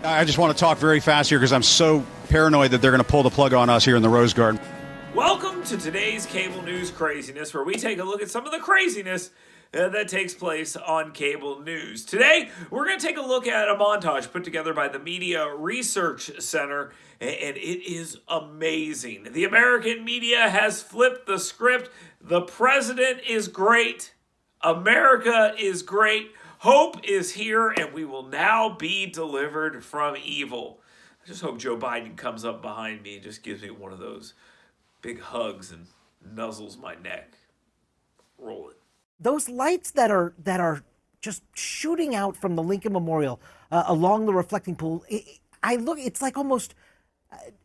I just want to talk very fast here because I'm so paranoid that they're going to pull the plug on us here in the Rose Garden. Welcome to today's cable news craziness, where we take a look at some of the craziness that takes place on cable news. Today, we're going to take a look at a montage put together by the Media Research Center, and it is amazing. The American media has flipped the script. The president is great. America is great. Hope is here, and we will now be delivered from evil. I just hope Joe Biden comes up behind me and just gives me one of those big hugs and nuzzles my neck. Roll it. Those lights that are just shooting out from the Lincoln Memorial along the reflecting pool, it's like almost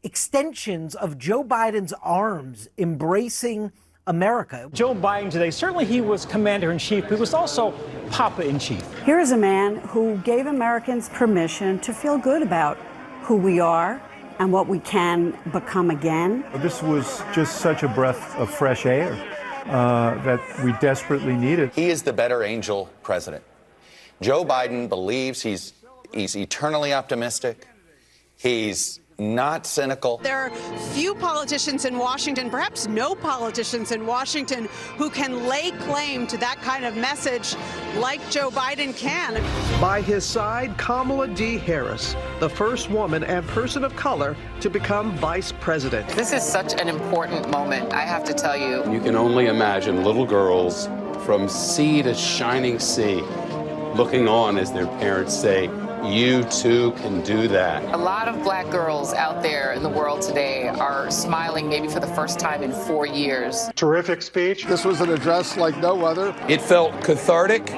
extensions of Joe Biden's arms embracing America. Joe Biden today, certainly he was commander-in-chief, but he was also papa-in-chief. Here is a man who gave Americans permission to feel good about who we are and what we can become again. This was just such a breath of fresh air that we desperately needed. He is the better angel president. Joe Biden believes he's eternally optimistic. He's not cynical. There are few politicians in Washington, perhaps no politicians in Washington, who can lay claim to that kind of message like Joe Biden can. By his side, Kamala D. Harris, the first woman and person of color to become vice president. This is such an important moment, I have to tell you. You can only imagine little girls from sea to shining sea looking on as their parents say, "You too can do that." A lot of black girls out there in the world today are smiling maybe for the first time in 4 years. Terrific speech. This was an address like no other. It felt cathartic,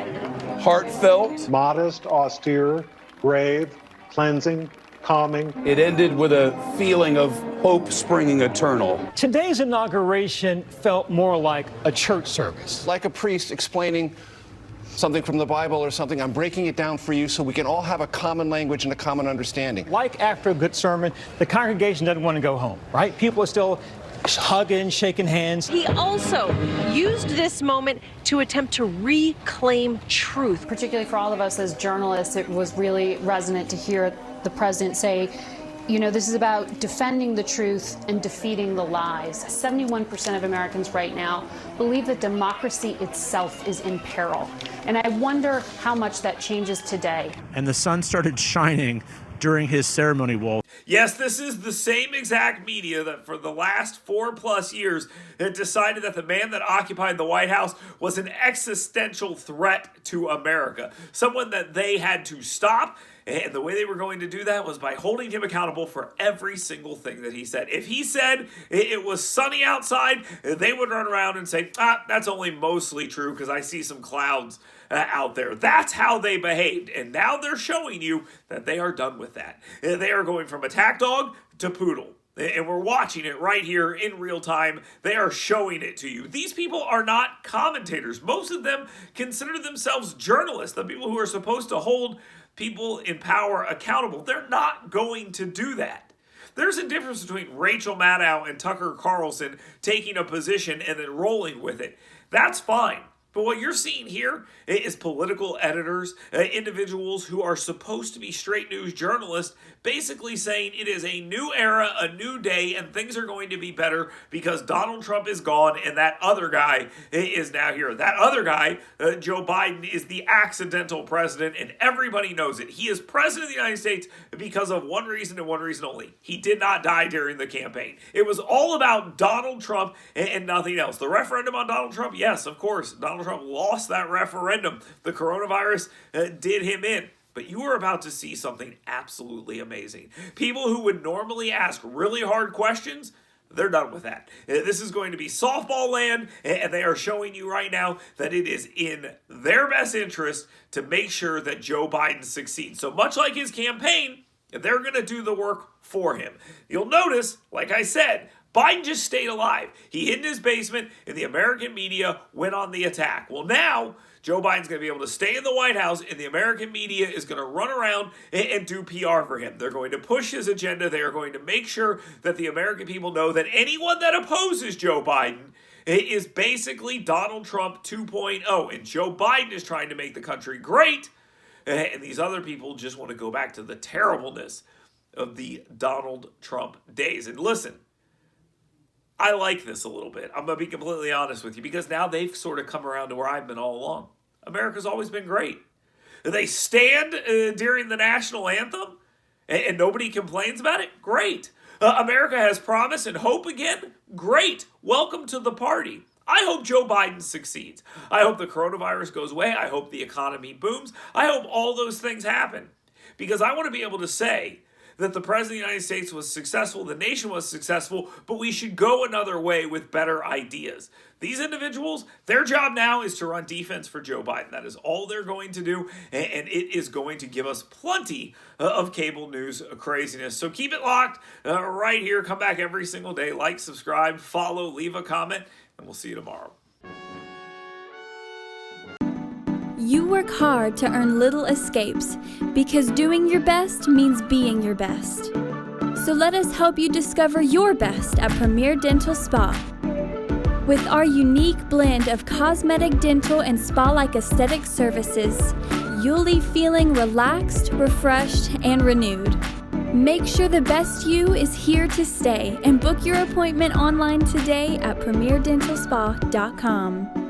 heartfelt. Modest, austere, grave, cleansing, calming. It ended with a feeling of hope springing eternal. Today's inauguration felt more like a church service. Like a priest explaining something from the Bible or something. I'm breaking it down for you so we can all have a common language and a common understanding. Like after a good sermon, the congregation doesn't want to go home, right? People are still hugging, shaking hands. He also used this moment to attempt to reclaim truth. Particularly for all of us as journalists, it was really resonant to hear the president say, you know, this is about defending the truth and defeating the lies. 71% of Americans right now believe that democracy itself is in peril. And I wonder how much that changes today. And the sun started shining during his ceremony, Wolf. Yes, this is the same exact media that for the last 4+ years had decided that the man that occupied the White House was an existential threat to America. Someone that they had to stop. And the way they were going to do that was by holding him accountable for every single thing that he said. If he said it was sunny outside, they would run around and say, that's only mostly true because I see some clouds out there. That's how they behaved. And now they're showing you that they are done with that. They are going from attack dog to poodle. And we're watching it right here in real time. They are showing it to you. These people are not commentators. Most of them consider themselves journalists, the people who are supposed to hold people in power accountable. They're not going to do that. There's a difference between Rachel Maddow and Tucker Carlson taking a position and then rolling with it. That's fine. But what you're seeing here is political editors, individuals who are supposed to be straight news journalists, basically saying it is a new era, a new day, and things are going to be better because Donald Trump is gone and that other guy is now here. That other guy, Joe Biden, is the accidental president, and everybody knows it. He is president of the United States because of one reason and one reason only. He did not die during the campaign. It was all about Donald Trump and nothing else. The referendum on Donald Trump, yes, of course, Donald Trump lost that referendum. The coronavirus did him in. But you are about to see something absolutely amazing. People who would normally ask really hard questions, they're done with that. This is going to be softball land, and they are showing you right now that it is in their best interest to make sure that Joe Biden succeeds. So much like his campaign, they're going to do the work for him. You'll notice, like I said, Biden just stayed alive. He hid in his basement, and the American media went on the attack. Well, now Joe Biden's going to be able to stay in the White House, and the American media is going to run around and do PR for him. They're going to push his agenda. They are going to make sure that the American people know that anyone that opposes Joe Biden is basically Donald Trump 2.0, and Joe Biden is trying to make the country great And these other people just want to go back to the terribleness of the Donald Trump days. And listen, I like this a little bit. I'm going to be completely honest with you, because now they've sort of come around to where I've been all along. America's always been great. They stand during the national anthem and nobody complains about it? Great. America has promise and hope again? Great. Welcome to the party. I hope Joe Biden succeeds. I hope the coronavirus goes away. I hope the economy booms. I hope all those things happen, because I want to be able to say that the President of the United States was successful, the nation was successful, but we should go another way with better ideas. These individuals, their job now is to run defense for Joe Biden. That is all they're going to do, and it is going to give us plenty of cable news craziness. So keep it locked right here. Come back every single day. Like, subscribe, follow, leave a comment, and we'll see you tomorrow. You work hard to earn little escapes, because doing your best means being your best. So let us help you discover your best at Premier Dental Spa. With our unique blend of cosmetic, dental, and spa-like aesthetic services, you'll leave feeling relaxed, refreshed, and renewed. Make sure the best you is here to stay, and book your appointment online today at PremierDentalSpa.com.